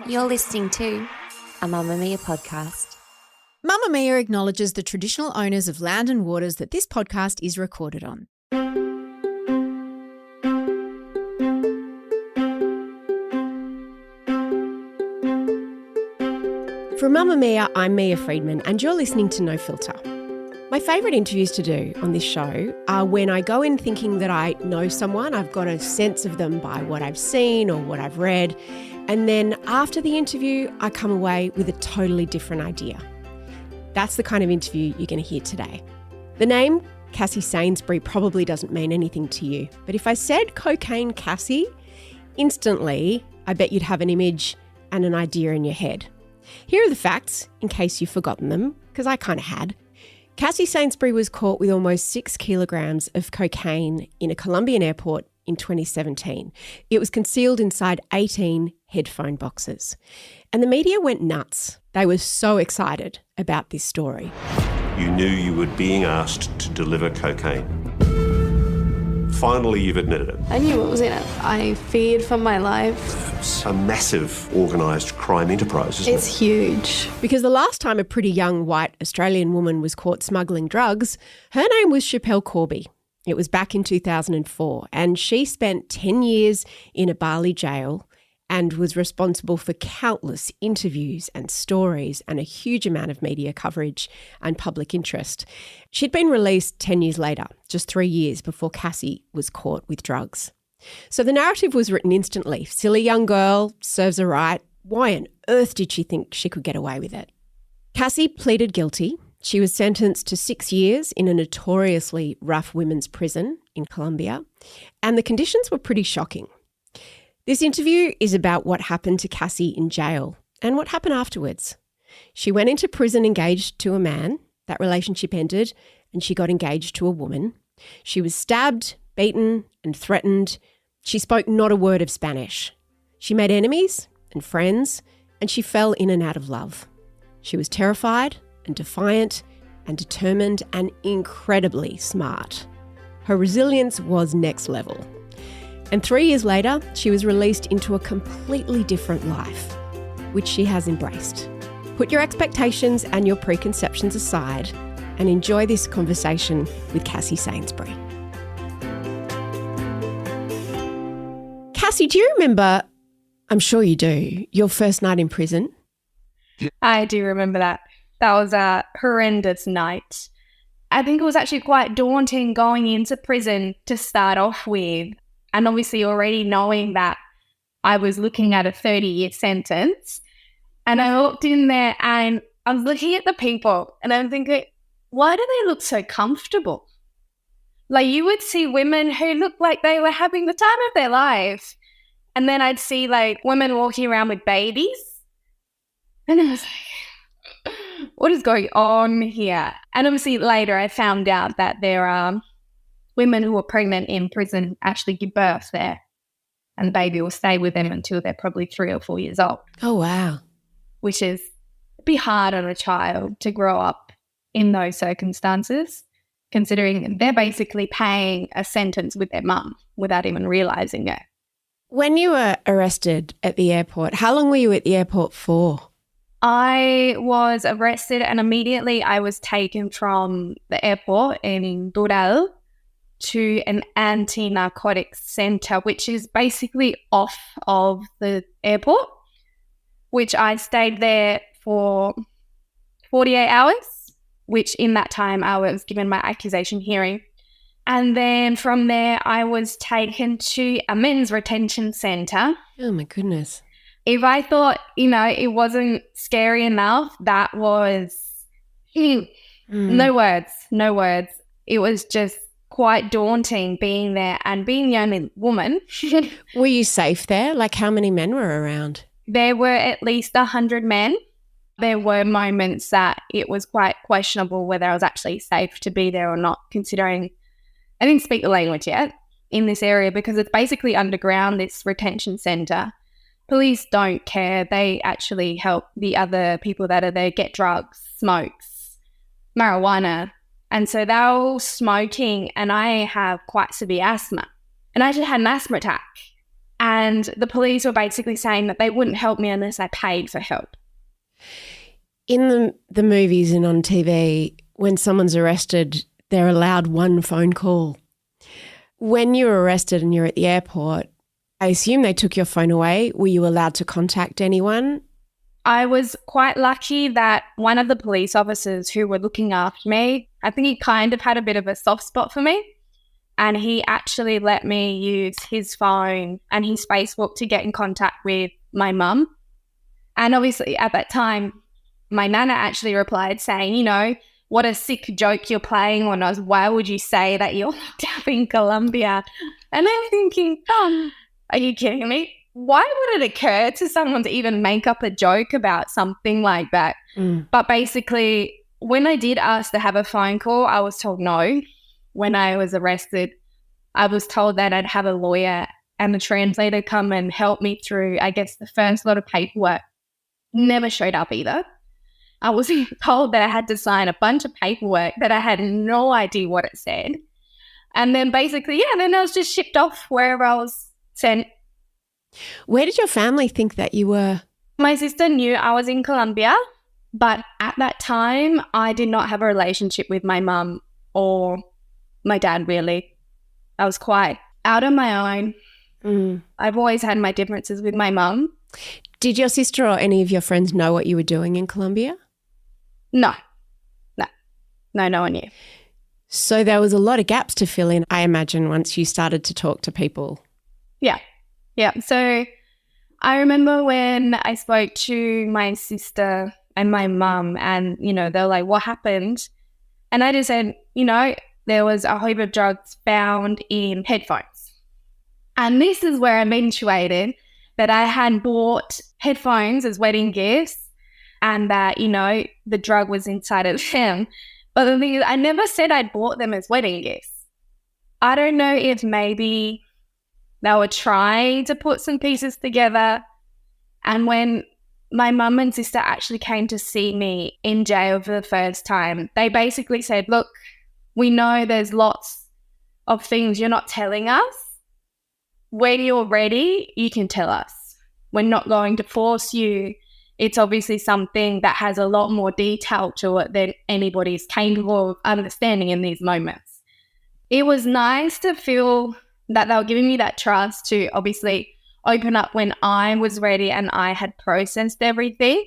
You're listening to a Mamamia podcast. Mamamia acknowledges the traditional owners of land and waters that this podcast is recorded on. From Mamamia, I'm Mia Freedman and you're listening to No Filter. My favourite interviews to do on this show are when I go in thinking that I know someone, I've got a sense of them by what I've seen or what I've read, and then after the interview, I come away with a totally different idea. That's the kind of interview you're going to hear today. The name Cassie Sainsbury probably doesn't mean anything to you, but if I said Cocaine Cassie, instantly I bet you'd have an image and an idea in your head. Here are the facts, in case you've forgotten them, because I kind of had. Cassie Sainsbury was caught with almost 6 kilograms of cocaine in a Colombian airport in 2017. It was concealed inside 18 headphone boxes. And the media went nuts. They were so excited about this story. You knew you were being asked to deliver cocaine. Finally, you've admitted it. I knew what was in it. I feared for my life. It's a massive organised crime enterprise, isn't it? It's huge. Because the last time a pretty young white Australian woman was caught smuggling drugs, her name was Schapelle Corby. It was back in 2004, and she spent 10 years in a Bali jail and was responsible for countless interviews and stories and a huge amount of media coverage and public interest. She'd been released 10 years later, just 3 years before Cassie was caught with drugs. So the narrative was written instantly. Silly young girl, serves her right. Why on earth did she think she could get away with it? Cassie pleaded guilty. She was sentenced to 6 years in a notoriously rough women's prison in Colombia, and the conditions were pretty shocking. This interview is about what happened to Cassie in jail and what happened afterwards. She went into prison engaged to a man. That relationship ended and she got engaged to a woman. She was stabbed, beaten and threatened. She spoke not a word of Spanish. She made enemies and friends and she fell in and out of love. She was terrified and defiant and determined and incredibly smart. Her resilience was next level. And 3 years later, she was released into a completely different life, which she has embraced. Put your expectations and your preconceptions aside and enjoy this conversation with Cassie Sainsbury. Cassie, do you remember, I'm sure you do, your first night in prison? I do remember that. That was a horrendous night. I think it was actually quite daunting going into prison to start off with. And obviously already knowing that I was looking at a 30-year sentence. And I walked in there and I was looking at the people and I'm thinking, why do they look so comfortable? Like you would see women who looked like they were having the time of their life. And then I'd see like women walking around with babies. And I was like, what is going on here? And obviously later I found out that there are women who are pregnant in prison actually give birth there and the baby will stay with them until they're probably 3 or 4 years old. Oh, wow. Which is a bit hard on a child to grow up in those circumstances, considering they're basically paying a sentence with their mum without even realising it. When you were arrested at the airport, how long were you at the airport for? I was arrested and immediately I was taken from the airport in Torres to an anti-narcotics centre, which is basically off of the airport, which I stayed there for 48 hours, which in that time I was given my accusation hearing. And then from there I was taken to a men's retention centre. Oh, my goodness. If I thought, it wasn't scary enough, that was no words. It was just quite daunting being there and being the only woman. Were you safe there? Like how many men were around? There were at least 100 men. There were moments that it was quite questionable whether I was actually safe to be there or not, considering I didn't speak the language yet in this area because it's basically underground, this retention centre. Police don't care. They actually help the other people that are there get drugs, smokes, marijuana. And so they're all smoking and I have quite severe asthma. And I just had an asthma attack. And the police were basically saying that they wouldn't help me unless I paid for help. In the movies and on TV, when someone's arrested, they're allowed one phone call. When you were arrested and you're at the airport, I assume they took your phone away. Were you allowed to contact anyone? I was quite lucky that one of the police officers who were looking after me, I think he kind of had a bit of a soft spot for me. And he actually let me use his phone and his Facebook to get in contact with my mum. And obviously at that time, my nana actually replied saying, you know, what a sick joke you're playing on us. Why would you say that you're locked up in Colombia? And I'm thinking, oh, are you kidding me? Why would it occur to someone to even make up a joke about something like that? But basically, when I did ask to have a phone call, I was told no. When I was arrested, I was told that I'd have a lawyer and a translator come and help me through, I guess, the first lot of paperwork. Never showed up either. I was told that I had to sign a bunch of paperwork that I had no idea what it said. And then basically, then I was just shipped off wherever I was sent. Where did your family think that you were? My sister knew I was in Colombia, but at that time, I did not have a relationship with my mum or my dad, really. I was quite out on my own. I've always had my differences with my mum. Did your sister or any of your friends know what you were doing in Colombia? No, no one knew. So there was a lot of gaps to fill in, I imagine, once you started to talk to people. Yeah. So I remember when I spoke to my sister and my mum and, you know, they're like, what happened? And I just said, you know, there was a heap of drugs found in headphones. And this is where I eventuated that I had bought headphones as wedding gifts and that, you know, the drug was inside of them. But the thing is, I never said I'd bought them as wedding gifts. I don't know if maybe they were trying to put some pieces together. And when my mum and sister actually came to see me in jail for the first time, they basically said, look, we know there's lots of things you're not telling us. When you're ready, you can tell us. We're not going to force you. It's obviously something that has a lot more detail to it than anybody's capable of understanding in these moments. It was nice to feel that they were giving me that trust to obviously open up when I was ready and I had processed everything.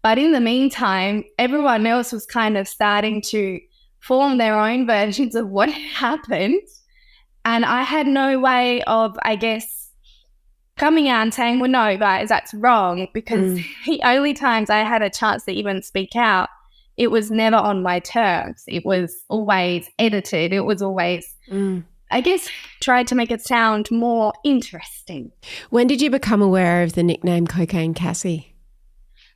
But in the meantime, everyone else was kind of starting to form their own versions of what happened. And I had no way of, I guess, coming out and saying, well, no, guys, that's wrong, because the only times I had a chance to even speak out, it was never on my terms. It was always edited. It was always, I guess, tried to make it sound more interesting. When did you become aware of the nickname Cocaine Cassie?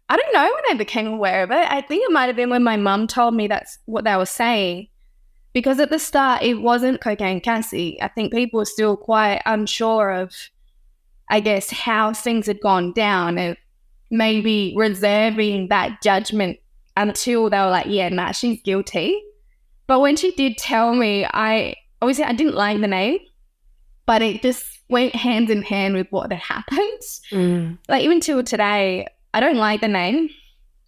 I don't know when I became aware of it. I think it might have been when my mum told me that's what they were saying. Because at the start, it wasn't Cocaine Cassie. I think people were still quite unsure of, I guess, how things had gone down and maybe reserving that judgment until they were like, yeah, nah, she's guilty. But when she did tell me, I didn't like the name, but it just went hand in hand with what had happened. Like even till today, I don't like the name.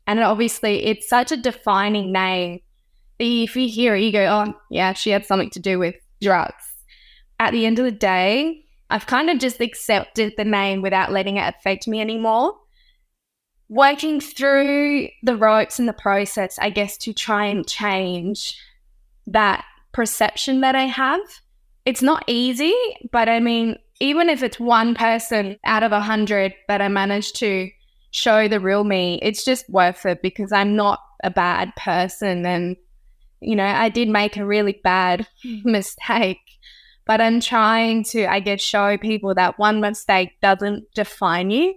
And obviously it's such a defining name. If you hear it, you go, oh, yeah, she had something to do with drugs. At the end of the day, I've kind of just accepted the name without letting it affect me anymore. Working through the ropes and the process, I guess, to try and change that perception that I have. It's not easy, but I mean, even if it's one person out of 100 that I manage to show the real me, it's just worth it because I'm not a bad person. And you know, I did make a really bad mistake, but I'm trying to, I guess, show people that one mistake doesn't define you.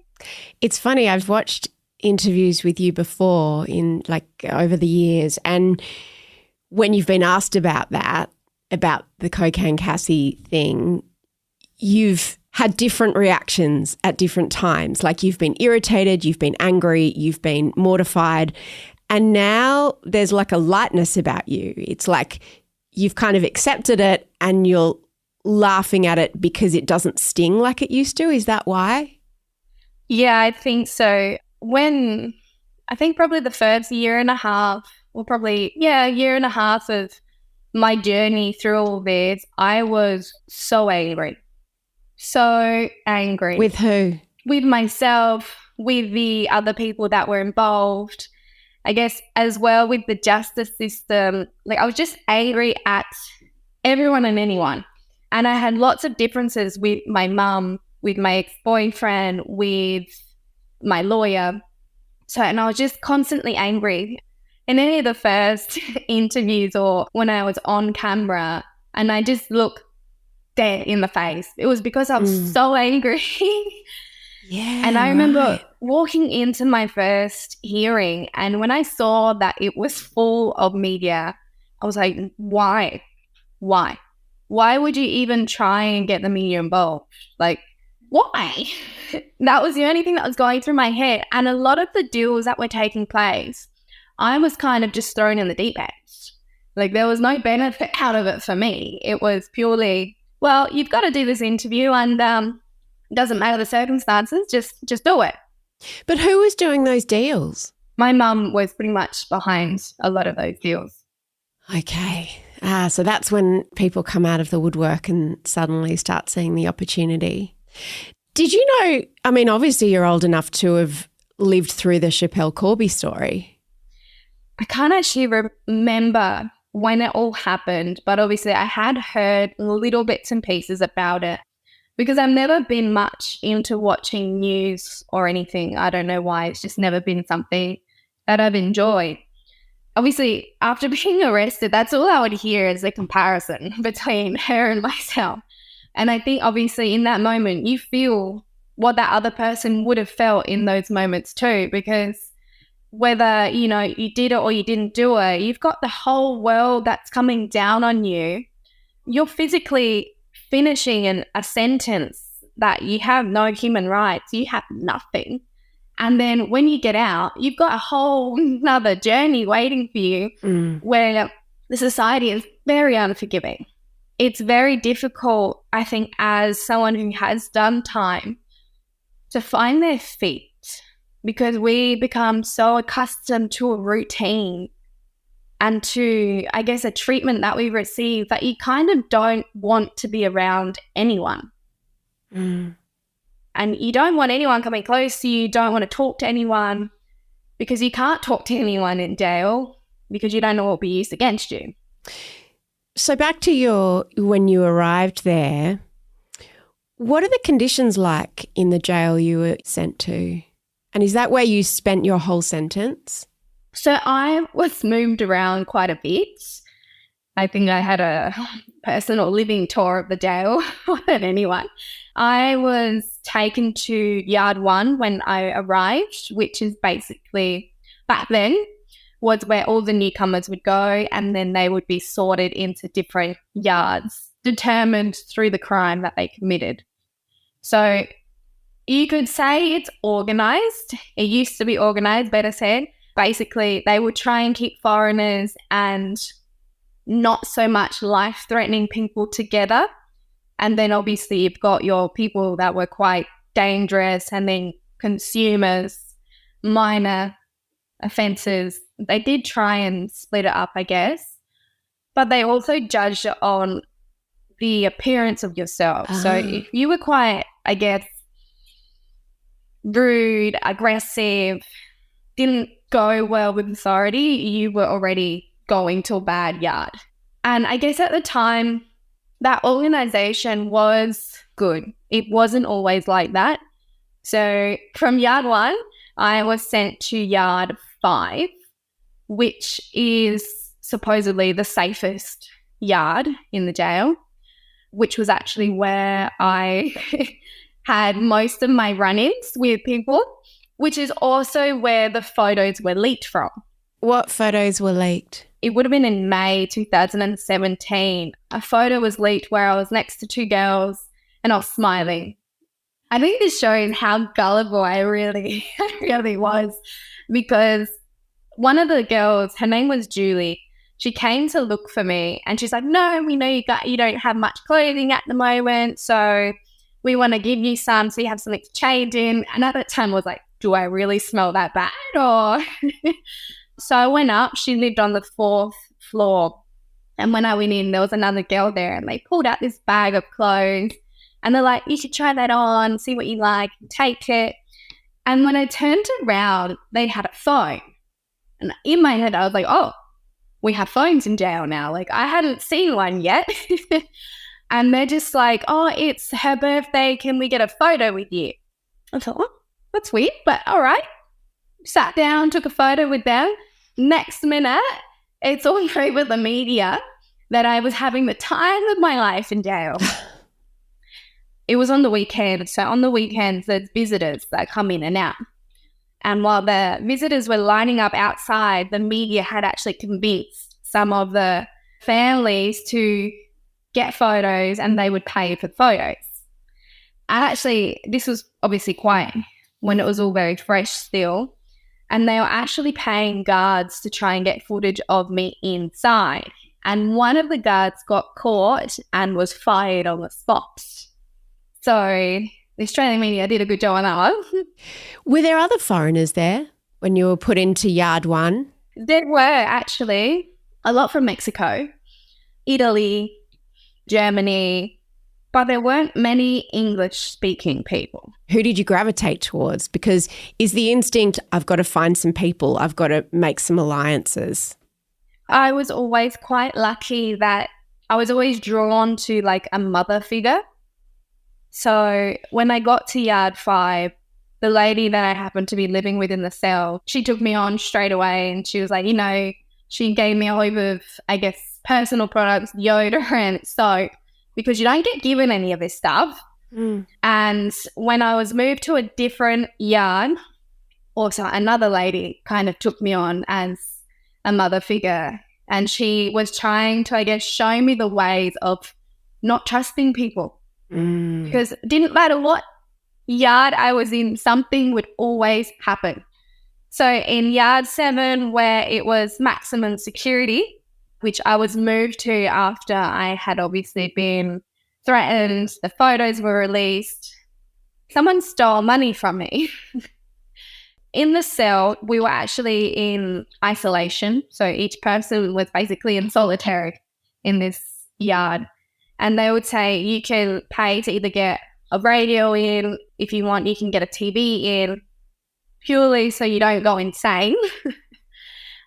It's funny, I've watched interviews with you before over the years, and when you've been asked about that, about the Cocaine Cassie thing, you've had different reactions at different times. Like you've been irritated, you've been angry, you've been mortified. And now there's like a lightness about you. It's like you've kind of accepted it and you'll laughing at it because it doesn't sting like it used to? Is that why? Yeah, I think so. I think probably the first year and a half, or probably, a year and a half of my journey through all this, I was so angry. So angry. With who? With myself, with the other people that were involved, I guess as well with the justice system. Like, I was just angry at everyone and anyone. And I had lots of differences with my mum, with my ex-boyfriend, with my lawyer. And I was just constantly angry. In any of the first interviews or when I was on camera and I just look dead in the face, it was because I was so angry. Yeah. And I remember walking into my first hearing, and when I saw that it was full of media, I was like, why? Why would you even try and get the media involved? Like, why? That was the only thing that was going through my head. And a lot of the deals that were taking place, I was kind of just thrown in the deep end. Like, there was no benefit out of it for me. It was purely, well, you've got to do this interview and it doesn't matter the circumstances, just do it. But who was doing those deals? My mum was pretty much behind a lot of those deals. Okay. So that's when people come out of the woodwork and suddenly start seeing the opportunity. Did you know, I mean, obviously you're old enough to have lived through the Schapelle Corby story. I can't actually remember when it all happened, but obviously I had heard little bits and pieces about it because I've never been much into watching news or anything. I don't know why. It's just never been something that I've enjoyed. Obviously, after being arrested, that's all I would hear is the comparison between her and myself. And I think obviously in that moment, you feel what that other person would have felt in those moments too, because whether, you know, you did it or you didn't do it, you've got the whole world that's coming down on you. You're physically finishing a sentence that you have no human rights, you have nothing. And then when you get out, you've got a whole nother journey waiting for you where the society is very unforgiving. It's very difficult, I think, as someone who has done time to find their feet because we become so accustomed to a routine and to, I guess, a treatment that we receive that you kind of don't want to be around anyone. And you don't want anyone coming close to you, don't want to talk to anyone because you can't talk to anyone in jail because you don't know what will be used against you. So back to when you arrived there, what are the conditions like in the jail you were sent to? And is that where you spent your whole sentence? So I was moved around quite a bit. I think I had a personal living tour of the jail more than anyone. I was taken to Yard 1 when I arrived, which is basically, back then, was where all the newcomers would go and then they would be sorted into different yards, determined through the crime that they committed. So you could say it's organised. It used to be organised, better said. Basically, they would try and keep foreigners and not so much life-threatening people together. And then obviously you've got your people that were quite dangerous and then consumers, minor offences. They did try and split it up, I guess, but they also judged it on the appearance of yourself. So if you were quite, I guess, rude, aggressive, didn't go well with authority, you were already going to a bad yard. And I guess at the time, that organisation was good. It wasn't always like that. So from Yard 1, I was sent to Yard 5, which is supposedly the safest yard in the jail, which was actually where I had most of my run-ins with people, which is also where the photos were leaked from. What photos were leaked? It would have been in May 2017. A photo was leaked where I was next to two girls and I was smiling. I think this shows how gullible I really was, because one of the girls, her name was Julie, She came to look for me and she's like, no, we know you don't have much clothing at the moment, so we want to give you some so you have something to change in. And at that time I was like, do I really smell that bad? Or so I went up. She lived on the 4th floor. And when I went in, there was another girl there and they pulled out this bag of clothes and they're like, you should try that on, see what you like, take it. And when I turned around, they had a phone. And in my head, I was like, oh, we have phones in jail now. Like, I hadn't seen one yet. And they're just like, oh, it's her birthday. Can we get a photo with you? I thought, oh, that's weird, but all right. Sat down, took a photo with them. Next minute, it's all over the media that I was having the time of my life in jail. It was on the weekend. So on the weekends, there's visitors that come in and out. And while the visitors were lining up outside, the media had actually convinced some of the families to get photos and they would pay for photos. And actually, this was obviously quite when it was all very fresh still. And they were actually paying guards to try and get footage of me inside. And one of the guards got caught and was fired on the spot. So the Australian media did a good job on that one. Were there other foreigners there when you were put into Yard 1? There were actually a lot from Mexico, Italy, Germany, but there weren't many English-speaking people. Who did you gravitate towards? Because is the instinct, I've got to find some people, I've got to make some alliances? I was always quite lucky that I was always drawn to like a mother figure. So when I got to Yard 5, the lady that I happened to be living with in the cell, she took me on straight away and she was like, you know, she gave me a whole heap of, I guess, personal products, deodorant, soap, because you don't get given any of this stuff. And when I was moved to a different yard, also another lady kind of took me on as a mother figure. And she was trying to, I guess, show me the ways of not trusting people. Because it didn't matter what yard I was in, something would always happen. So in Yard 7, where it was maximum security, which I was moved to after I had obviously been threatened, the photos were released, someone stole money from me. In the cell, we were actually in isolation. So each person was basically in solitary in this yard. And they would say you can pay to either get a radio in. If you want, you can get a TV in, purely so you don't go insane.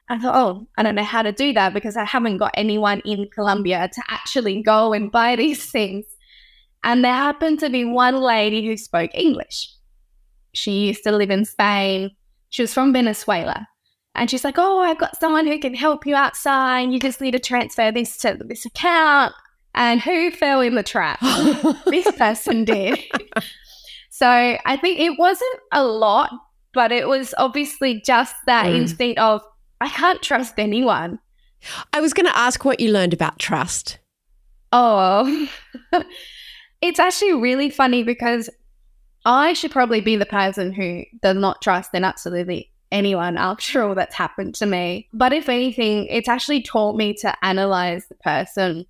I thought, oh, I don't know how to do that because I haven't got anyone in Colombia to actually go and buy these things. And there happened to be one lady who spoke English. She used to live in Spain. She was from Venezuela. And she's like, oh, I've got someone who can help you outside. You just need to transfer this to this account. And who fell in the trap? This person did. So I think it wasn't a lot, but it was obviously just that instinct of, I can't trust anyone. I was going to ask what you learned about trust. Oh, it's actually really funny because I should probably be the person who does not trust in absolutely anyone after all that's happened to me. But if anything, it's actually taught me to analyze the person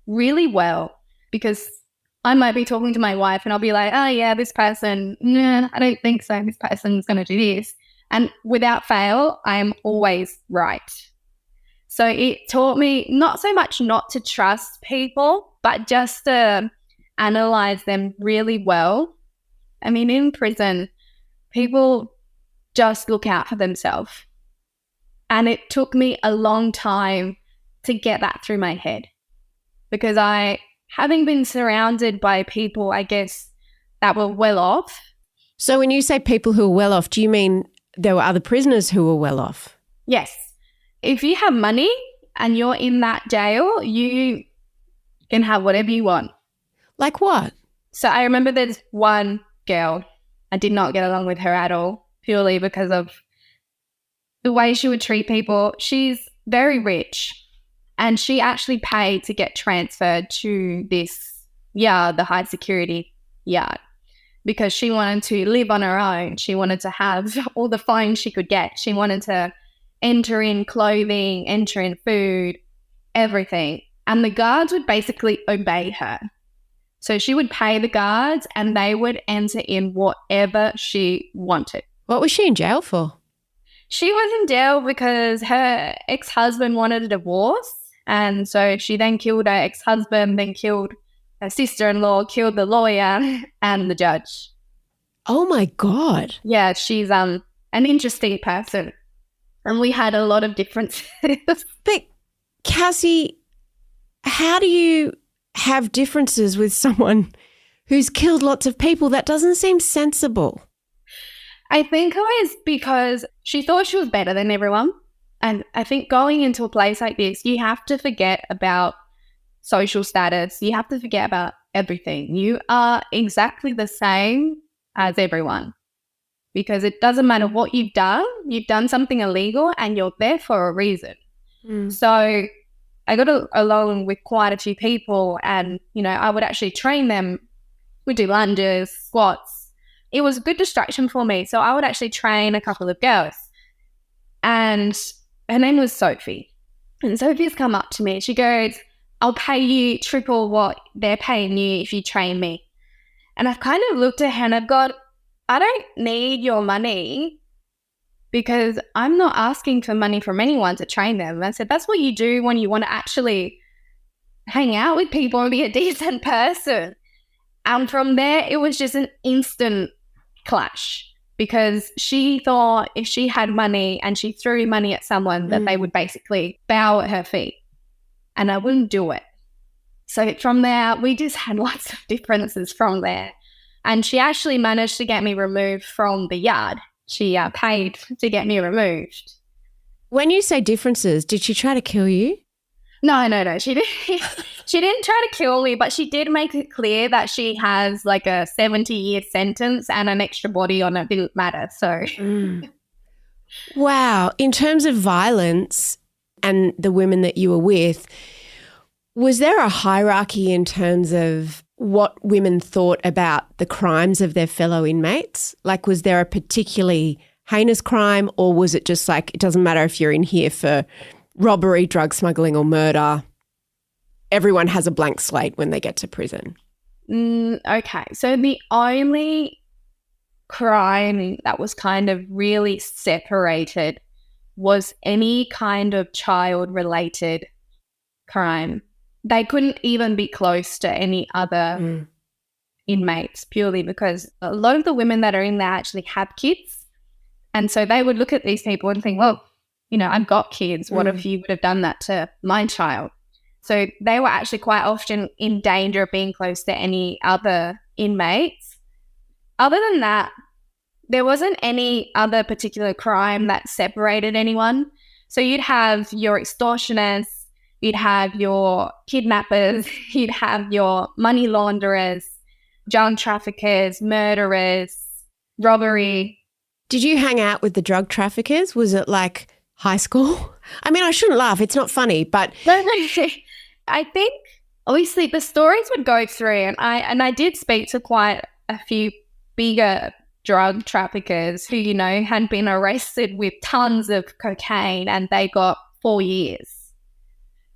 really well, because I might be talking to my wife and I'll be like, oh yeah, this person, nah, I don't think so. This person's going to do this. And without fail, I'm always right. So it taught me not so much not to trust people, but just to analyze them really well. I mean, in prison, people just look out for themselves. And it took me a long time to get that through my head. Because having been surrounded by people, I guess, that were well off. So when you say people who are well off, do you mean there were other prisoners who were well off? Yes. If you have money and you're in that jail, you can have whatever you want. Like what? So I remember there's one girl, I did not get along with her at all, purely because of the way she would treat people. She's very rich. And she actually paid to get transferred to this yard, the high security yard, because she wanted to live on her own. She wanted to have all the phones she could get. She wanted to enter in clothing, enter in food, everything. And the guards would basically obey her. So she would pay the guards and they would enter in whatever she wanted. What was she in jail for? She was in jail because her ex-husband wanted a divorce. And so she then killed her ex-husband, then killed her sister-in-law, killed the lawyer and the judge. Oh, my God. Yeah, she's an interesting person. And we had a lot of differences. But, Cassie, how do you have differences with someone who's killed lots of people? That doesn't seem sensible. I think it was because she thought she was better than everyone. And I think going into a place like this, you have to forget about social status. You have to forget about everything. You are exactly the same as everyone because it doesn't matter what you've done. You've done something illegal and you're there for a reason. So I got along with quite a few people and, you know, I would actually train them. We'd do lunges, squats. It was a good distraction for me. So I would actually train a couple of girls. And her name was Sophie. And Sophie's come up to me. She goes, I'll pay you triple what they're paying you if you train me. And I've kind of looked at her and I've gone, I don't need your money because I'm not asking for money from anyone to train them. And I said, that's what you do when you want to actually hang out with people and be a decent person. And from there, it was just an instant clash because she thought if she had money and she threw money at someone that they would basically bow at her feet. And I wouldn't do it. So from there, we just had lots of differences from there. And she actually managed to get me removed from the yard. She paid to get me removed. When you say differences, did she try to kill you? No. She didn't try to kill me, but she did make it clear that she has like a 70-year sentence and an extra body on it. Didn't matter. So, Wow. In terms of violence and the women that you were with, was there a hierarchy in terms of what women thought about the crimes of their fellow inmates? Like, was there a particularly heinous crime, or was it just like, it doesn't matter if you're in here for robbery, drug smuggling or murder, everyone has a blank slate when they get to prison? Okay, so the only crime that was kind of really separated was any kind of child-related crime. They couldn't even be close to any other inmates purely because a lot of the women that are in there actually have kids. And so they would look at these people and think, well, you know, I've got kids. What if you would have done that to my child? So they were actually quite often in danger of being close to any other inmates. Other than that, there wasn't any other particular crime that separated anyone. So you'd have your extortioners, you'd have your kidnappers, you'd have your money launderers, drug traffickers, murderers, robbery. Did you hang out with the drug traffickers? Was it like high school? I mean, I shouldn't laugh. It's not funny, but No. I think obviously the stories would go through, and I did speak to quite a few bigger drug traffickers who, you know, had been arrested with tons of cocaine and they got 4 years.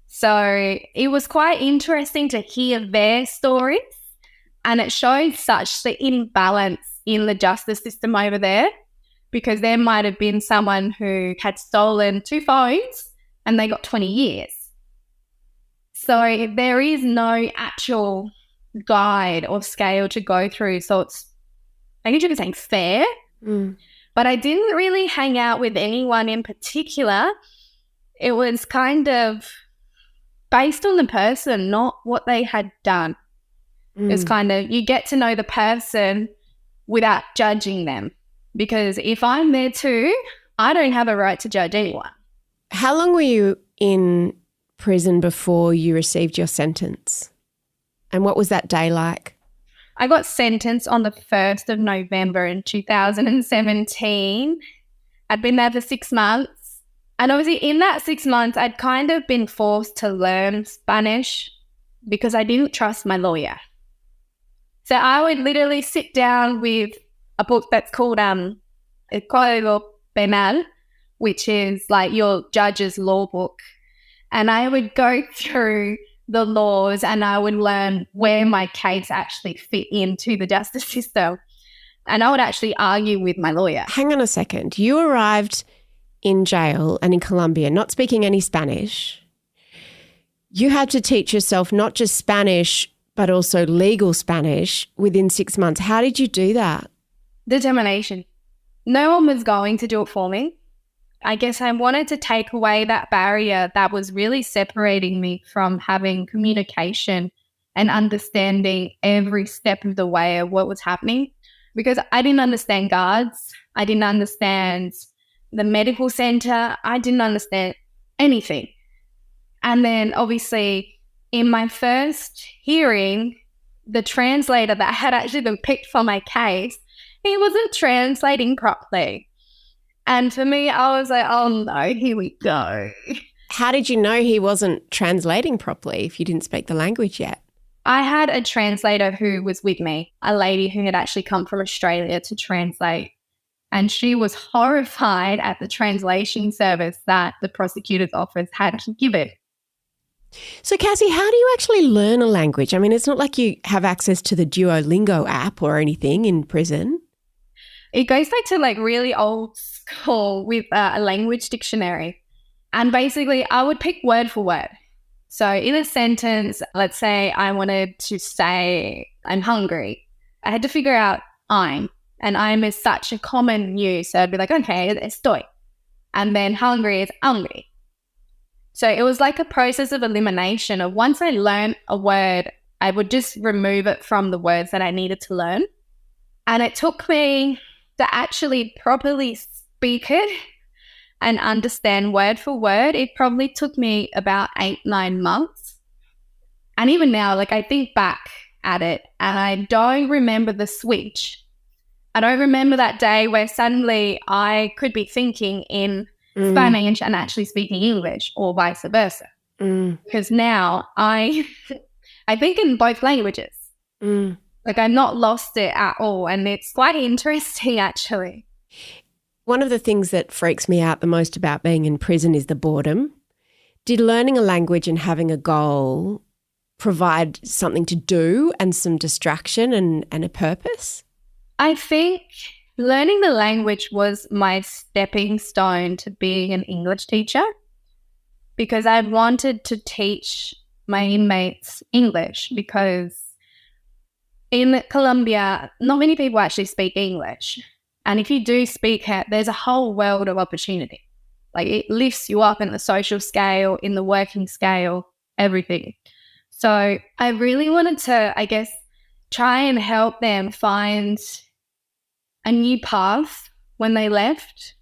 So it was quite interesting to hear their stories, and it showed such the imbalance in the justice system over there, because there might have been someone who had stolen 2 phones and they got 20 years. So there is no actual guide or scale to go through. So it's, I guess you could say, fair. But I didn't really hang out with anyone in particular. It was kind of based on the person, not what they had done. It's kind of, you get to know the person without judging them. Because if I'm there too, I don't have a right to judge anyone. how long were you in prison before you received your sentence? And what was that day like? I got sentenced on the 1st of November in 2017. I'd been there for 6 months. And obviously in that 6 months, I'd kind of been forced to learn Spanish because I didn't trust my lawyer. So I would literally sit down with a book that's called El Código Penal, which is like your judge's law book. And I would go through the laws and I would learn where my case actually fit into the justice system. And I would actually argue with my lawyer. Hang on a second. You arrived in jail and in Colombia, not speaking any Spanish. You had to teach yourself not just Spanish, but also legal Spanish within 6 months. How did you do that? Determination. No one was going to do it for me. I guess I wanted to take away that barrier that was really separating me from having communication and understanding every step of the way of what was happening, because I didn't understand guards. I didn't understand the medical center. I didn't understand anything. And then obviously in my first hearing, the translator that had actually been picked for my case, he wasn't translating properly. And for me, I was like, oh no, here we go. How did you know he wasn't translating properly if you didn't speak the language yet? I had a translator who was with me, a lady who had actually come from Australia to translate. And she was horrified at the translation service that the prosecutor's office had to give it. So, Cassie, how do you actually learn a language? I mean, it's not like you have access to the Duolingo app or anything in prison. It goes back to like really old school with a language dictionary. And basically, I would pick word for word. So in a sentence, let's say I wanted to say I'm hungry. I had to figure out I'm. And I'm is such a common use. So I'd be like, okay, estoy. And then hungry is hungry. So it was like a process of elimination of once I learned a word, I would just remove it from the words that I needed to learn. And it took me to actually properly speak it and understand word for word. It probably took me about 8-9 months. And even now, like I think back at it and I don't remember the switch. I don't remember that day where suddenly I could be thinking in Spanish and actually speaking English or vice versa. Because now I think in both languages. Like I've not lost it at all. And it's quite interesting actually. One of the things that freaks me out the most about being in prison is the boredom. Did learning a language and having a goal provide something to do and some distraction and a purpose? I think learning the language was my stepping stone to being an English teacher, because I wanted to teach my inmates English, because in Colombia, not many people actually speak English. And if you do speak it, there's a whole world of opportunity. Like it lifts you up in the social scale, in the working scale, everything. So I really wanted to, I guess, try and help them find a new path when they left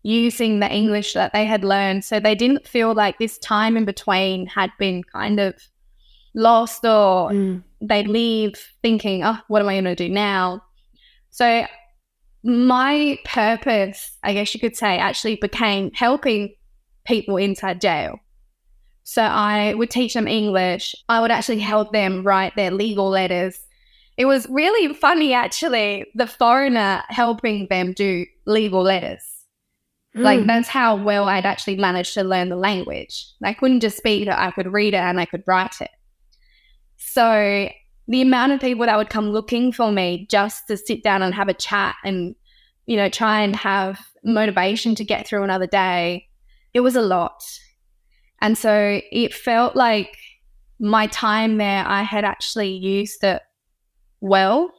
using the English that they had learned, so they didn't feel like this time in between had been kind of lost, or they'd leave thinking, oh, what am I going to do now? So my purpose, I guess you could say, actually became helping people inside jail. So I would teach them English. I would actually help them write their legal letters. It was really funny, actually, the foreigner helping them do legal letters. Like, that's how well I'd actually managed to learn the language. I couldn't just speak it, I could read it and I could write it. So the amount of people that would come looking for me just to sit down and have a chat and, you know, try and have motivation to get through another day, it was a lot. And so it felt like my time there, I had actually used it well.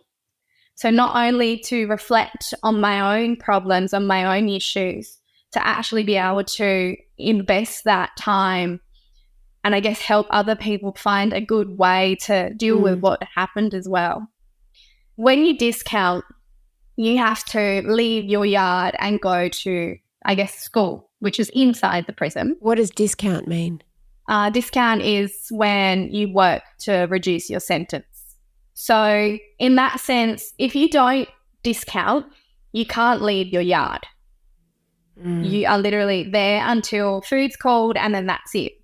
So not only to reflect on my own problems, on my own issues, to actually be able to invest that time and I guess help other people find a good way to deal with what happened as well. When you discount, you have to leave your yard and go to, I guess, school, which is inside the prison. What does discount mean? Discount is when you work to reduce your sentence. So in that sense, if you don't discount, you can't leave your yard. You are literally there until food's called and then that's it.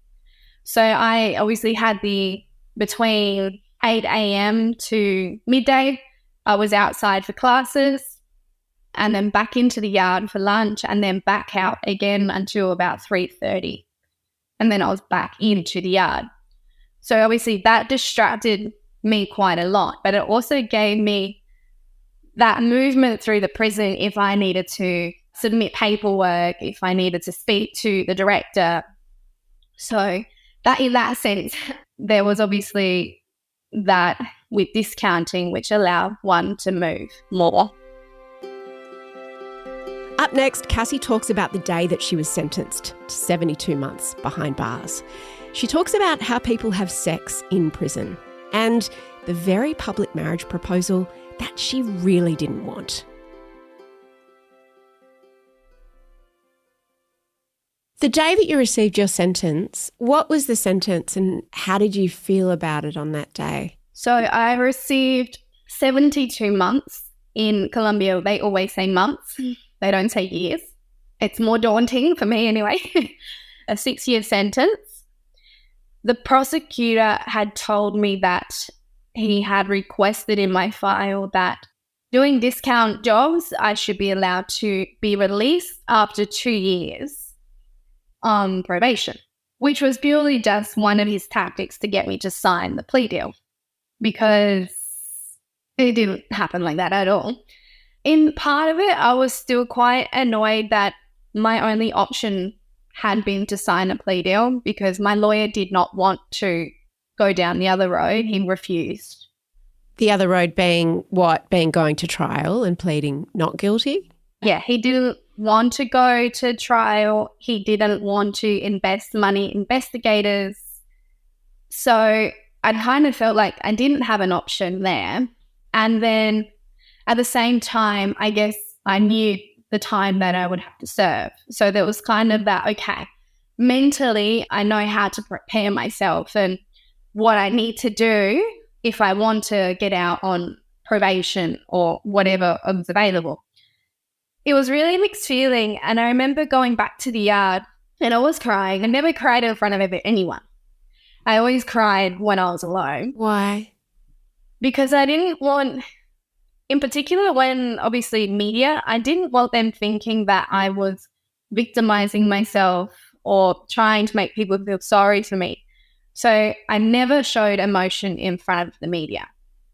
So I obviously had between 8 a.m. to midday, I was outside for classes. and then back into the yard for lunch, and then back out again until about 3:30. And then I was back into the yard. So obviously that distracted me quite a lot, but it also gave me that movement through the prison if I needed to submit paperwork, if I needed to speak to the director. So that in that sense, there was obviously that with discounting, which allowed one to move more. Up next, Cassie talks about the day that she was sentenced to 72 months behind bars. She talks about how people have sex in prison and the very public marriage proposal that she really didn't want. The day that you received your sentence, what was the sentence and how did you feel about it on that day? So I received 72 months. In Colombia, they always say months. They don't say years. It's more daunting for me anyway. A 6-year sentence. The prosecutor had told me that he had requested in my file that doing discount jobs, I should be allowed to be released after 2 years on probation, which was purely just one of his tactics to get me to sign the plea deal, because it didn't happen like that at all. In part of it, I was still quite annoyed that my only option had been to sign a plea deal because my lawyer did not want to go down the other road. He refused. The other road being what? Being going to trial and pleading not guilty? Yeah, he didn't want to go to trial. He didn't want to invest money in investigators. So I kind of felt like I didn't have an option there. And then at the same time, I guess I knew the time that I would have to serve. So there was kind of that, okay, mentally, I know how to prepare myself and what I need to do if I want to get out on probation or whatever was available. It was really a mixed feeling. And I remember going back to the yard and I was crying. I never cried in front of anyone. I always cried when I was alone. Why? Because I didn't want, in particular when obviously media, I didn't want them thinking that I was victimizing myself or trying to make people feel sorry for me. So I never showed emotion in front of the media.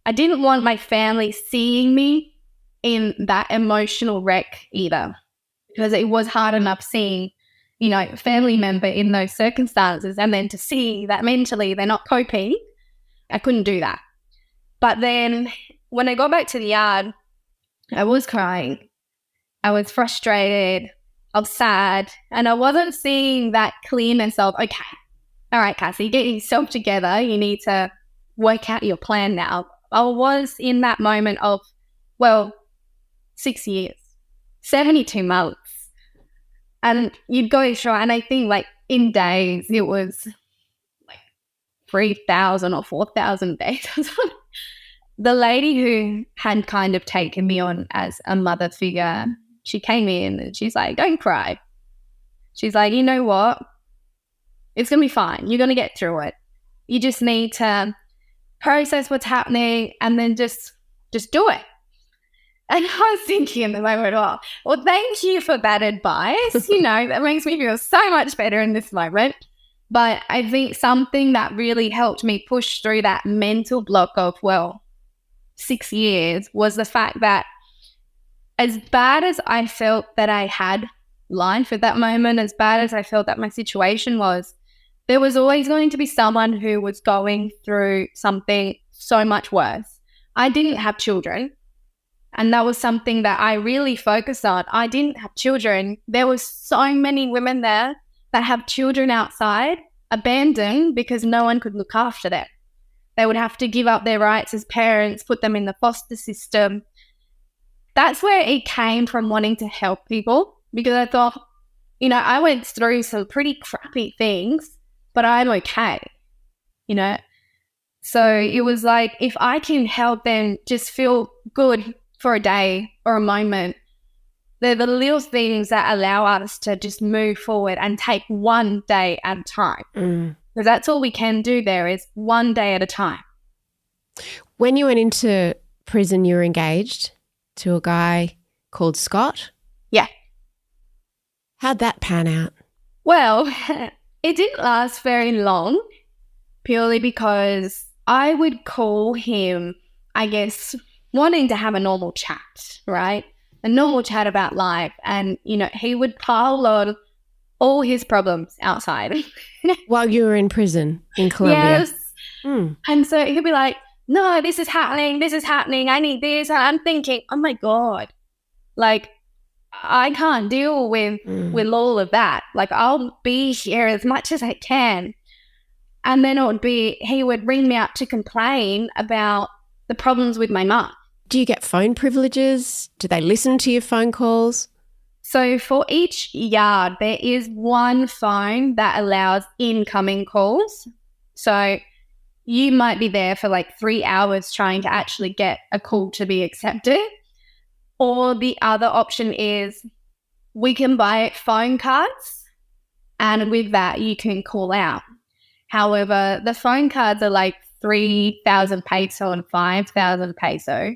I didn't want my family seeing me in that emotional wreck either, because it was hard enough seeing, a family member in those circumstances and then to see that mentally they're not coping. I couldn't do that. But then when I got back to the yard, I was crying. I was frustrated. I was sad. And I wasn't seeing that clearness of, okay, all right, Cassie, get yourself together. You need to work out your plan now. I was in that moment of, 6 years, 72 months. And you'd go through, and I think in days, it was 3,000 or 4,000 days. The lady who had kind of taken me on as a mother figure, she came in and she's like, don't cry. She's like, you know what? It's going to be fine. You're going to get through it. You just need to process what's happening and then just do it. And I was thinking in the moment, well, thank you for that advice. That makes me feel so much better in this moment. But I think something that really helped me push through that mental block of, 6 years was the fact that as bad as I felt that I had life at that moment, as bad as I felt that my situation was, there was always going to be someone who was going through something so much worse. I didn't have children. And that was something that I really focused on. I didn't have children. There was so many women there that have children outside, abandoned because no one could look after them. They would have to give up their rights as parents, put them in the foster system. That's where it came from, wanting to help people, because I thought, I went through some pretty crappy things, but I'm okay, So it was like, if I can help them just feel good for a day or a moment, they're the little things that allow us to just move forward and take one day at a time. Because that's all we can do there is one day at a time. When you went into prison, you were engaged to a guy called Scott? Yeah. How'd that pan out? Well, it didn't last very long, purely because I would call him, I guess, wanting to have a normal chat, right? A normal chat about life. And, he would pile on all his problems outside. While you were in prison in Colombia? Yes. And so he'd be like, no, this is happening, I need this. And I'm thinking, oh my God, like, I can't deal with all of that. Like, I'll be here as much as I can. And then he would ring me up to complain about the problems with my mum. Do you get phone privileges? Do they listen to your phone calls? So for each yard, there is one phone that allows incoming calls. So you might be there for like 3 hours trying to actually get a call to be accepted. Or the other option is we can buy phone cards, and with that you can call out. However, the phone cards are like 3,000 peso and 5,000 peso.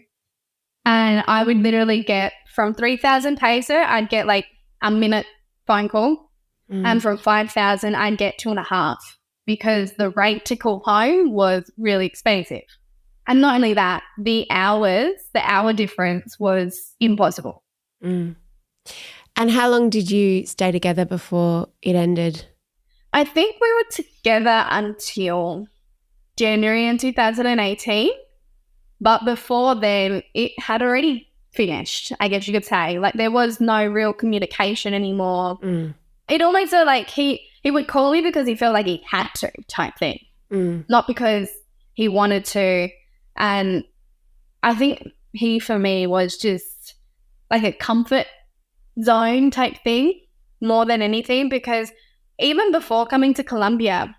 And I would literally get from 3,000 peso, I'd get like a minute phone call. And from 5,000, I'd get 2.5, because the rate to call home was really expensive. And not only that, the hour difference was impossible. And how long did you stay together before it ended? I think we were together until January in 2018. But before then, it had already finished, I guess you could say. Like, there was no real communication anymore. It almost felt like he would call me because he felt like he had to, type thing. Not because he wanted to. And I think he, for me, was just like a comfort zone type thing more than anything, because even before coming to Colombia,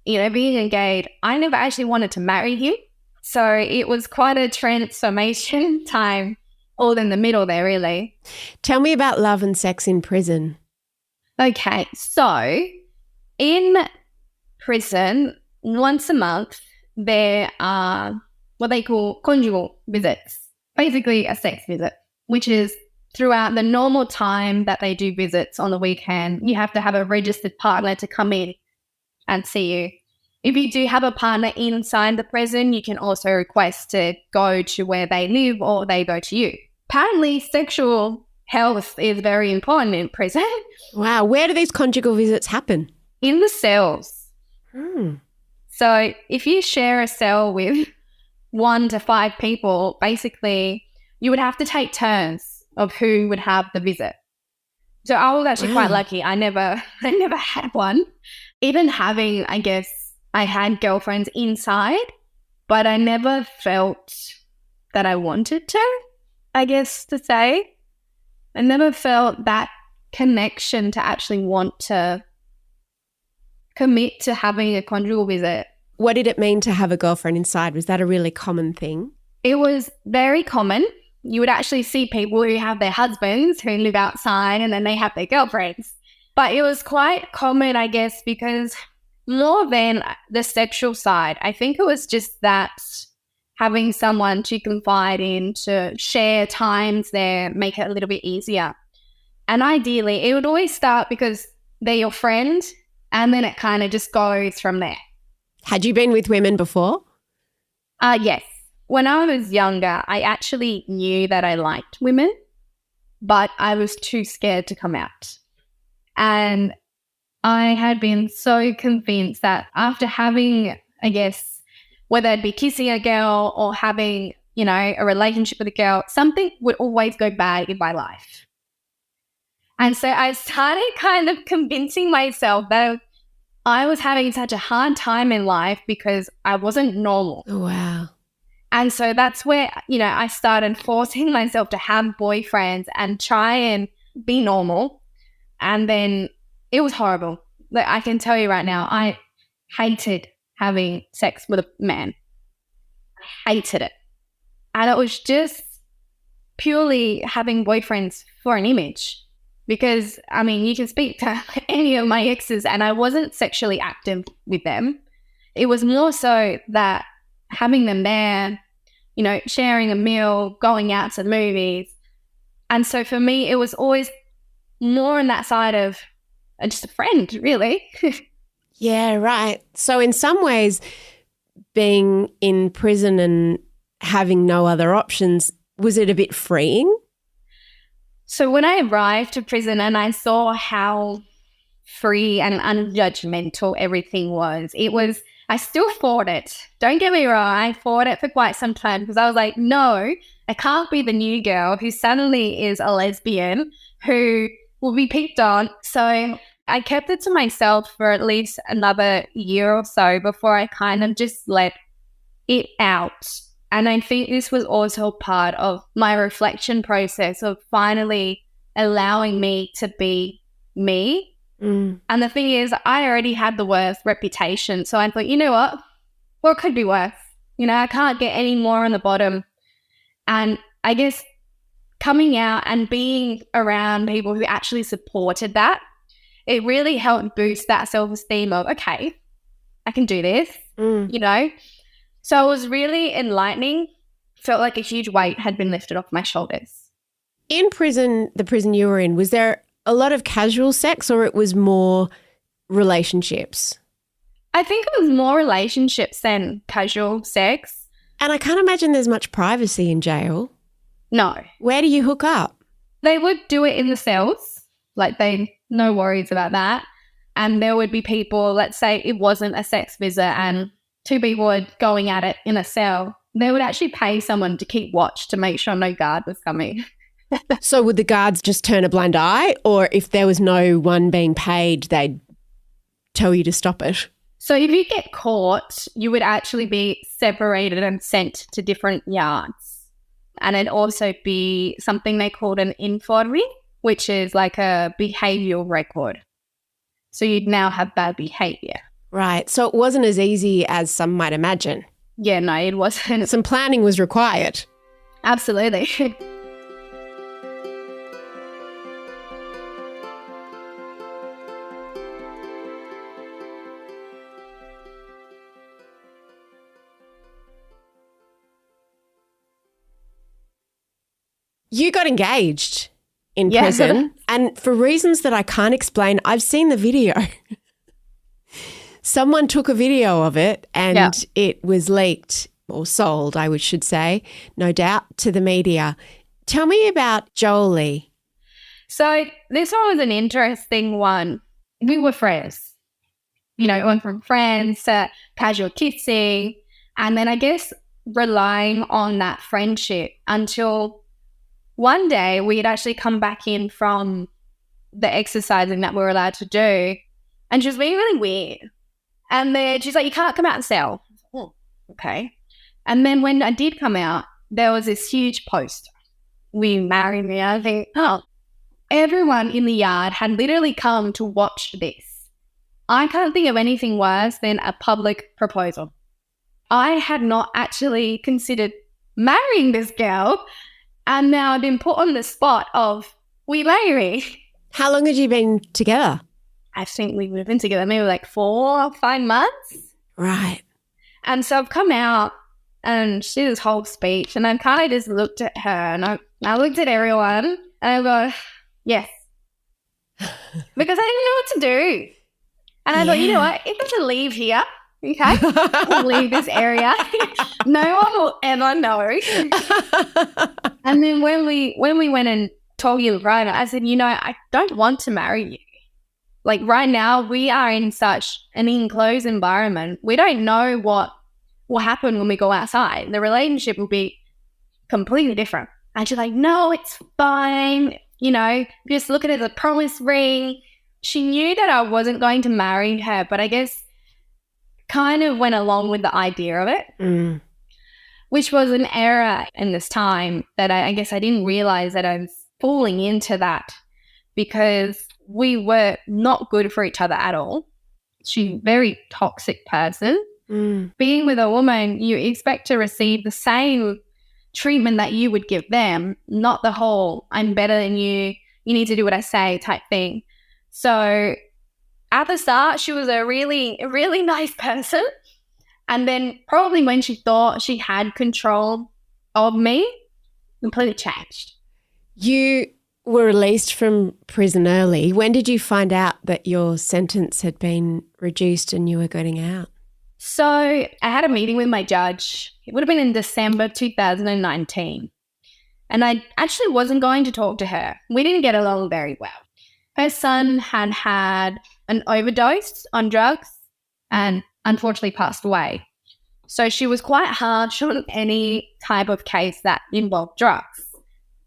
being engaged, I never actually wanted to marry him. So it was quite a transformation time all in the middle there, really. Tell me about love and sex in prison. Okay, so in prison, once a month, there are what they call conjugal visits, basically a sex visit, which is throughout the normal time that they do visits on the weekend. You have to have a registered partner to come in and see you. If you do have a partner inside the prison, you can also request to go to where they live or they go to you. Apparently, sexual health is very important in prison. Wow. Where do these conjugal visits happen? In the cells. So if you share a cell with 1 to 5 people, basically you would have to take turns of who would have the visit. So I was actually quite lucky. I never had one. Even having, I guess, I had girlfriends inside, but I never felt that I wanted to, I guess to say. I never felt that connection to actually want to commit to having a conjugal visit. What did it mean to have a girlfriend inside? Was that a really common thing? It was very common. You would actually see people who have their husbands who live outside and then they have their girlfriends. But it was quite common, I guess, because more than the sexual side, I think it was just that having someone to confide in, to share times there, make it a little bit easier. And ideally, it would always start because they're your friend, and then it kind of just goes from there. Had you been with women before? Yes. When I was younger, I actually knew that I liked women, but I was too scared to come out. And I had been so convinced that after having, I guess, whether it be kissing a girl or having, a relationship with a girl, something would always go bad in my life. And so I started kind of convincing myself that I was having such a hard time in life because I wasn't normal. Oh, wow. And so that's where, I started forcing myself to have boyfriends and try and be normal. And then it was horrible. Like, I can tell you right now, I hated having sex with a man. I hated it. And it was just purely having boyfriends for an image. Because, you can speak to any of my exes and I wasn't sexually active with them. It was more so that having them there, sharing a meal, going out to the movies, And so for me, it was always more on that side of just a friend, really. Yeah, right. So in some ways, being in prison and having no other options, was it a bit freeing? So when I arrived to prison and I saw how free and unjudgmental everything was, I still fought it. Don't get me wrong, I fought it for quite some time because I was like, no, I can't be the new girl who suddenly is a lesbian who will be picked on. So I kept it to myself for at least another year or so before I kind of just let it out. And I think this was also part of my reflection process of finally allowing me to be me. And the thing is, I already had the worst reputation. So I thought, you know what? Well, it could be worse. I can't get any more on the bottom. And I guess coming out and being around people who actually supported that, it really helped boost that self-esteem of, okay, I can do this, So it was really enlightening. Felt like a huge weight had been lifted off my shoulders. In prison, the prison you were in, was there a lot of casual sex or it was more relationships? I think it was more relationships than casual sex. And I can't imagine there's much privacy in jail. No. Where do you hook up? They would do it in the cells. No worries about that. And there would be people, let's say it wasn't a sex visit and two people were going at it in a cell. They would actually pay someone to keep watch to make sure no guard was coming. So would the guards just turn a blind eye, or if there was no one being paid, they'd tell you to stop it? So if you get caught, you would actually be separated and sent to different yards. And it'd also be something they called an informe, which is like a behavioural record. So you'd now have bad behaviour. Right. So it wasn't as easy as some might imagine. Yeah, no, it wasn't. Some planning was required. Absolutely. You got engaged in prison, and for reasons that I can't explain, I've seen the video. Someone took a video of it and it was leaked or sold, I should say, no doubt, to the media. Tell me about Jolie. So this one was an interesting one. We were friends. It went from friends to casual kissing, and then I guess relying on that friendship until one day we had actually come back in from the exercising that we were allowed to do, and she was being really weird. And then she's like, you can't come out and sell. Oh, okay. And then when I did come out, there was this huge poster. We married me. I think, everyone in the yard had literally come to watch this. I can't think of anything worse than a public proposal. I had not actually considered marrying this girl, and now I've been put on the spot of, will you marry me? How long had you been together? I think we would have been together maybe 4 or 5 months. Right. And so I've come out and she did this whole speech, and I kind of just looked at her and I looked at everyone and I go, yes. Because I didn't know what to do. And I thought, you know what, if I can leave here, okay, I'll leave this area. No one will ever know. And then when we went and told you right, I said, I don't want to marry you. Right now, we are in such an enclosed environment. We don't know what will happen when we go outside. The relationship will be completely different. And she's like, no, it's fine. Just look at it as a promise ring. She knew that I wasn't going to marry her, but I guess kind of went along with the idea of it, which was an error in this time that I guess I didn't realize that I was falling into that, because we were not good for each other at all. She's a very toxic person. Being with a woman, you expect to receive the same treatment that you would give them, not the whole, I'm better than you need to do what I say type thing. So at the start, she was a really nice person. And then probably when she thought she had control of me, completely changed. You were released from prison early. When did you find out that your sentence had been reduced and you were getting out? So I had a meeting with my judge. It would have been in December 2019. And I actually wasn't going to talk to her. We didn't get along very well. Her son had had an overdose on drugs and unfortunately passed away. So she was quite harsh on any type of case that involved drugs.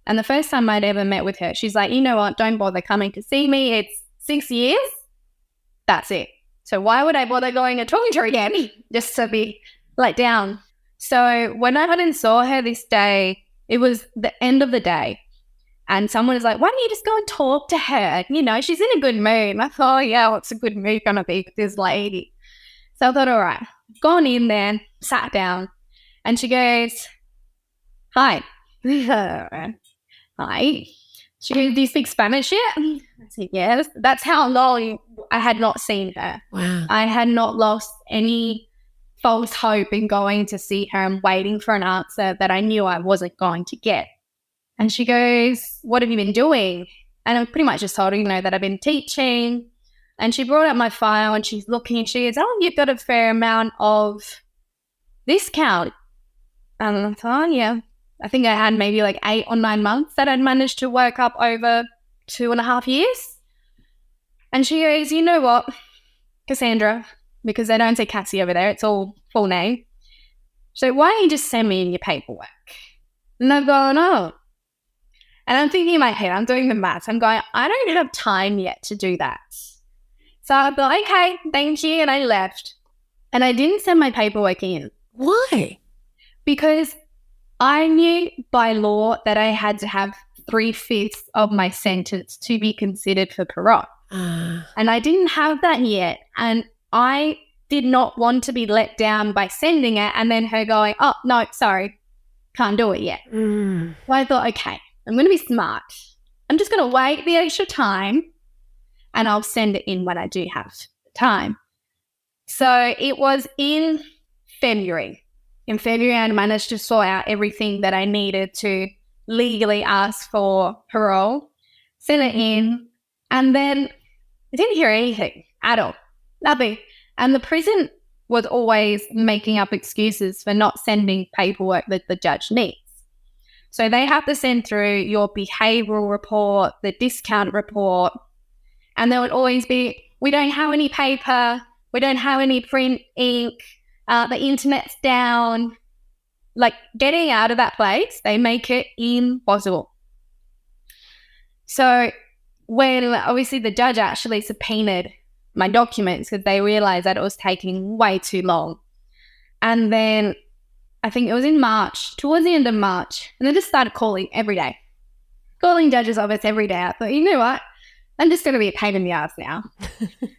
And the first time I'd ever met with her, she's like, you know what, don't bother coming to see me. It's 6 years. That's it. So why would I bother going and talking to her again just to be let down? So when I went and saw her this day, it was the end of the day. And someone was like, why don't you just go and talk to her? You know, she's in a good mood. And I thought, oh, yeah, what's a good mood going to be with this lady? So I thought, all right, gone in there, sat down. And she goes, hi. Hi. She goes, do you speak Spanish yet? I said, yes. That's how long I had not seen her. Wow. I had not lost any false hope in going to see her and waiting for an answer that I knew I wasn't going to get. And she goes, what have you been doing? And I pretty much just told her, you know, that I've been teaching. And she brought up my file and she's looking and she goes, oh, you've got a fair amount of discount. And I thought, oh, yeah. I think I had maybe like 8 or 9 months that I'd managed to work up over 2.5 years. And she goes, you know what, Cassandra, because they don't say Cassie over there, it's all full name. So why don't you just send me in your paperwork? And I'm going, oh. And I'm thinking in my head, I'm doing the maths. I'm going, I don't have time yet to do that. So I thought, okay, thank you. And I left. And I didn't send my paperwork in. Why? Because I knew by law that I had to have 3/5 of my sentence to be considered for parole. And I didn't have that yet. And I did not want to be let down by sending it and then her going, oh, no, sorry, can't do it yet. So I thought, okay, I'm going to be smart. I'm just going to wait the extra time and I'll send it in when I do have time. So it was in February. In February, I managed to sort out everything that I needed to legally ask for parole, send it in, and then I didn't hear anything at all, nothing. And the prison was always making up excuses for not sending paperwork that the judge needs. So they have to send through your behavioural report, the discount report, and there would always be, we don't have any paper, we don't have any print ink, the internet's down. Like getting out of that place, they make it impossible. So when obviously the judge actually subpoenaed my documents because they realised that it was taking way too long. And then I think it was in March, towards the end of March, and they just started calling every day. Calling judge's office every day. I thought, you know what? I'm just going to be a pain in the ass now.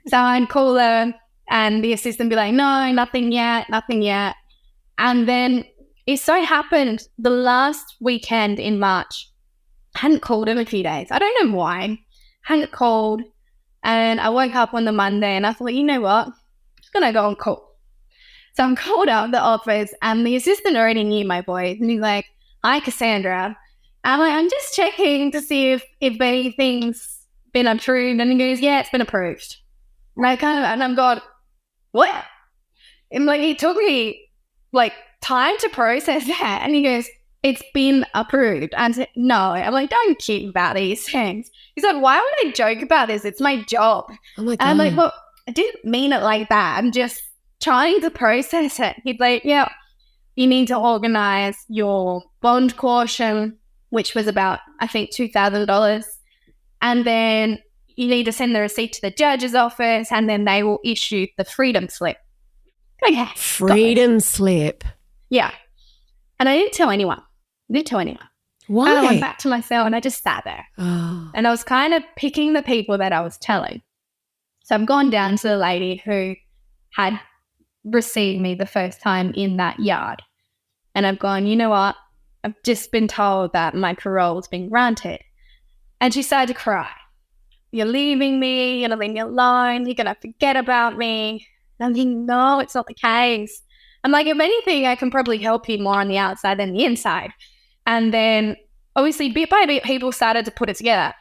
So I'd call her and the assistant be like, no, nothing yet. And then it so happened the last weekend in March, I hadn't called him a few days. I don't know why. Hadn't called. And I woke up on the Monday and I thought, you know what? I'm just going to go and call. So I'm called up the office and the assistant already knew my voice. And he's like, hi, Cassandra. I'm like, I'm just checking to see if anything's been approved. And he goes, yeah, it's been approved. And I'm going, what? And like, it took me like time to process that. And he goes, it's been approved. And I said, no. I'm like, don't kid about these things. He's like, why would I joke about this? It's my job. Oh my God. And I'm like, well, I didn't mean it like that. I'm just trying to process it. He's like, yeah, you need to organize your bond caution, which was about, I think, $2,000. And then you need to send the receipt to the judge's office and then they will issue the freedom slip. Okay. Freedom slip. Yeah. And I didn't tell anyone. Why? And I went back to my cell and I just sat there. Oh. And I was kind of picking the people that I was telling. So I've gone down to the lady who had received me the first time in that yard. And I've gone, you know what? I've just been told that my parole's been granted. And she started to cry. You're leaving me. You're going to leave me alone. You're going to forget about me. And I'm thinking, no, it's not the case. I'm like, if anything, I can probably help you more on the outside than the inside. And then obviously bit by bit people started to put it together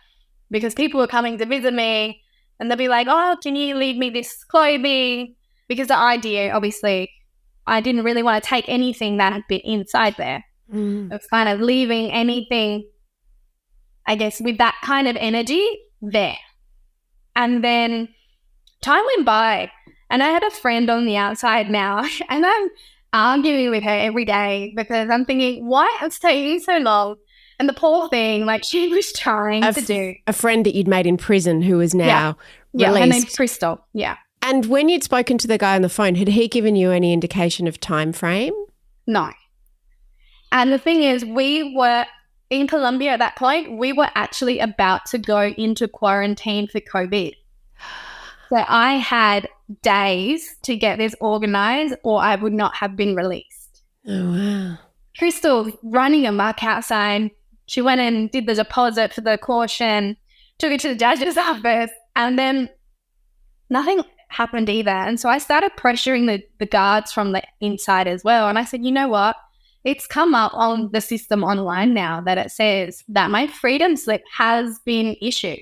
because people were coming to visit me and they'll be like, oh, can you leave me this clothing? Because the idea, obviously, I didn't really want to take anything that had been inside there. It was kind of leaving anything, I guess, with that kind of energy there. And then time went by and I had a friend on the outside now and I'm arguing with her every day because I'm thinking, why it's taking so long? And the poor thing, like she was trying to do. A friend that you'd made in prison who is now released. Her name's Crystal, And when you'd spoken to the guy on the phone, had he given you any indication of time frame? No. And the thing is, we were in Colombia at that point, we were actually about to go into quarantine for COVID. So I had days to get this organised or I would not have been released. Oh, wow. Crystal running amok outside. She went and did the deposit for the caution, took it to the judge's office, and then nothing happened either. And so I started pressuring the guards from the inside as well. And I said, you know what? It's come up on the system online now that it says that my freedom slip has been issued.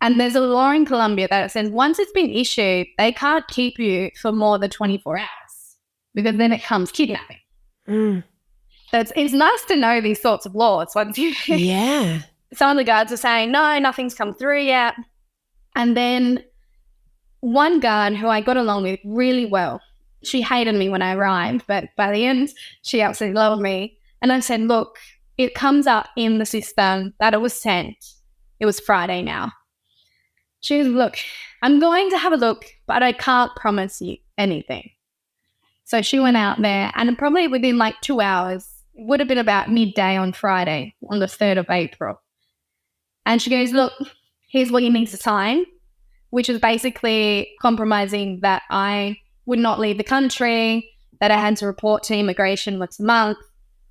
And there's a law in Colombia that it says once it's been issued, they can't keep you for more than 24 hours because then it comes kidnapping. So it's nice to know these sorts of laws. Once you some of the guards are saying, no, nothing's come through yet. And then one guard who I got along with really well, she hated me when I arrived, but by the end, she absolutely loved me. And I said, look, it comes up in the system that it was sent. It was Friday now. She was, look, I'm going to have a look, but I can't promise you anything. So she went out there and probably within like 2 hours, it would have been about midday on Friday, on the 3rd of April. And she goes, look, here's what you need to sign, which is basically compromising that I would not leave the country, that I had to report to immigration once a month.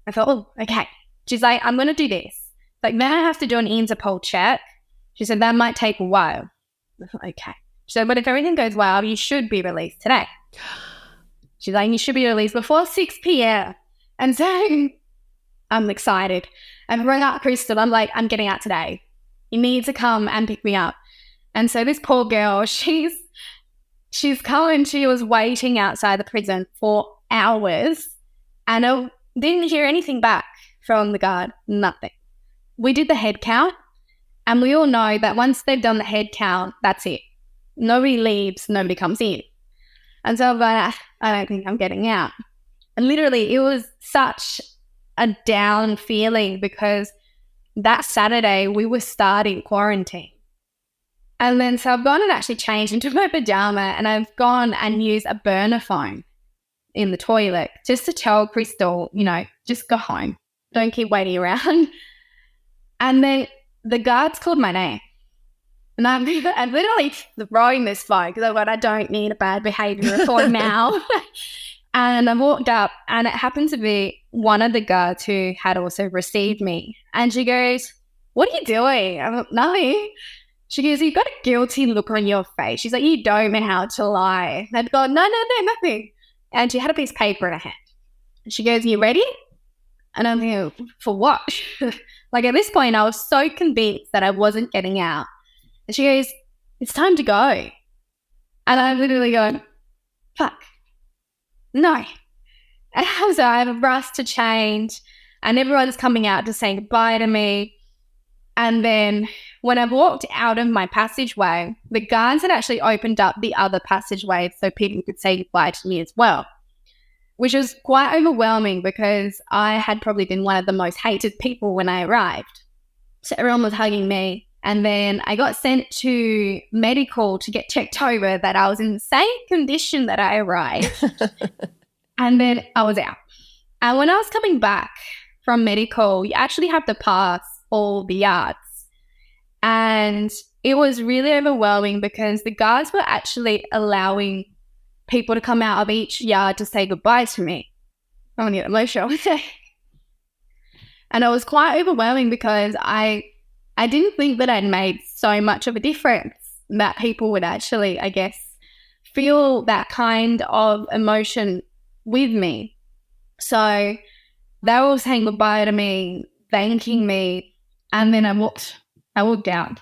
I thought, oh, okay. She's like, I'm going to do this. Like, then I have to do an Interpol check. She said, that might take a while. I thought, okay. She said, but if everything goes well, you should be released today. She's like, you should be released before 6 p.m. And so I'm excited. I rang up Crystal. I'm like, I'm getting out today. You need to come and pick me up. And so this poor girl, she's come and she was waiting outside the prison for hours and I didn't hear anything back from the guard, nothing. We did the head count and we all know that once they've done the head count, that's it. Nobody leaves, nobody comes in. And so I'm like, I don't think I'm getting out. And literally it was such a down feeling because that Saturday we were starting quarantine. And then so I've gone and actually changed into my pajama and I've gone and used a burner phone in the toilet just to tell Crystal, you know, just go home. Don't keep waiting around. And then the guards called my name. And I'm literally throwing this phone because I'm like, I don't need a bad behaviour report now. And I walked up and it happened to be one of the guards who had also received me. And she goes, what are you doing? I'm like, nothing. She goes, you've got a guilty look on your face. She's like, you don't know how to lie. And I'd go, no, nothing. And she had a piece of paper in her hand. And she goes, you ready? And I'm thinking, for what? Like at this point, I was so convinced that I wasn't getting out. And she goes, it's time to go. And I literally go, fuck, no. And so I have a rush to change and everyone's coming out to say goodbye to me. And then when I walked out of my passageway, the guards had actually opened up the other passageway so people could say goodbye to me as well, which was quite overwhelming because I had probably been one of the most hated people when I arrived. So everyone was hugging me. And then I got sent to medical to get checked over that I was in the same condition that I arrived. And then I was out. And when I was coming back from medical, you actually have to pass all the yards. And it was really overwhelming because the guards were actually allowing people to come out of each yard to say goodbye to me. I'm going to get emotional. And it was quite overwhelming because I didn't think that I'd made so much of a difference that people would actually, I guess, feel that kind of emotion with me. So they were all saying goodbye to me. thanking me. And then I walked out.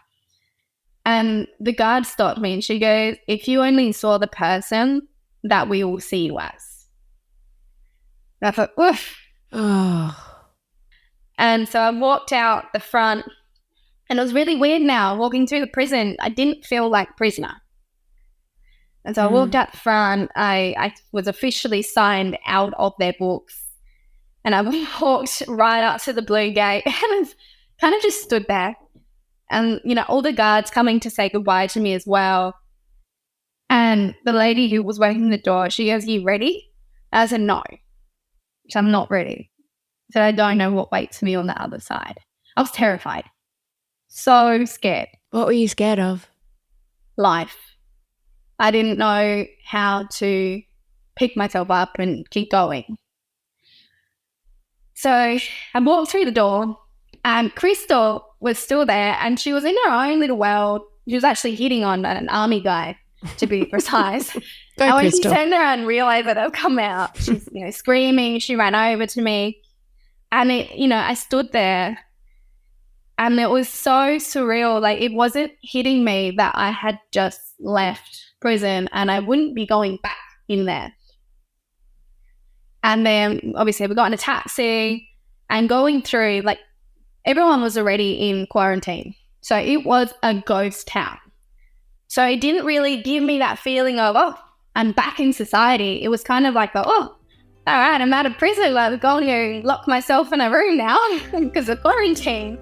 And the guard stopped me and she goes, if you only saw the person that we will see you as. And I thought, oof. Oh. And so I walked out the front, and it was really weird now walking through the prison. I didn't feel like prisoner. And so I walked out the front. I was officially signed out of their books. And I walked right up to the blue gate and I kind of just stood there. And, all the guards coming to say goodbye to me as well. And the lady who was working the door, she goes, "Are you ready?" I said, "No." So I'm not ready. I said, "I don't know what waits me on the other side." I was terrified. So scared. What were you scared of? Life. I didn't know how to pick myself up and keep going. So I walked through the door and Crystal was still there and she was in her own little world. She was actually hitting on an army guy, to be precise. Go, and when Crystal. she turned around and realised that I'd come out, she's screaming. She ran over to me and I stood there and it was so surreal. Like, it wasn't hitting me that I had just left prison and I wouldn't be going back in there. And then obviously we got in a taxi and going through, like, everyone was already in quarantine. So it was a ghost town. So it didn't really give me that feeling of, oh, I'm back in society. It was kind of like, oh, all right, I'm out of prison. I'm going to lock myself in a room now because of quarantine.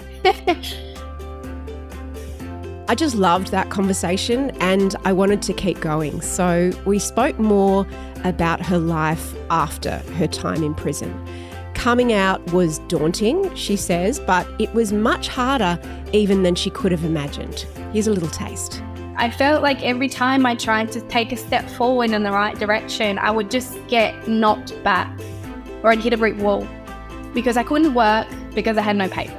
I just loved that conversation and I wanted to keep going. So we spoke more about her life after her time in prison. Coming out was daunting, she says, but it was much harder even than she could have imagined. Here's a little taste. I felt like every time I tried to take a step forward in the right direction, I would just get knocked back or I'd hit a brick wall because I couldn't work because I had no papers.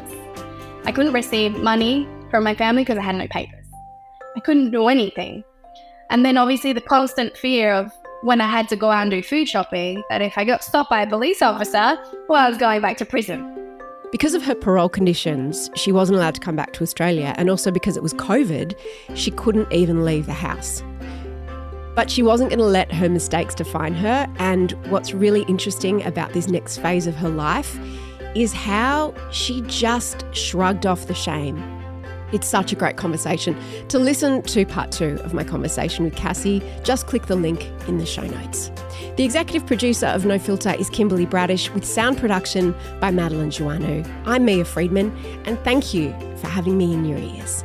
I couldn't receive money from my family because I had no papers. I couldn't do anything. And then obviously the constant fear of when I had to go out and do food shopping, that if I got stopped by a police officer, well, I was going back to prison. Because of her parole conditions, she wasn't allowed to come back to Australia, and also because it was COVID, she couldn't even leave the house. But she wasn't going to let her mistakes define her, and what's really interesting about this next phase of her life is how she just shrugged off the shame. It's such a great conversation. To listen to part 2 of my conversation with Cassie, just click the link in the show notes. The executive producer of No Filter is Kimberly Bradish, with sound production by Madeline Joannou. I'm Mia Freedman, and thank you for having me in your ears.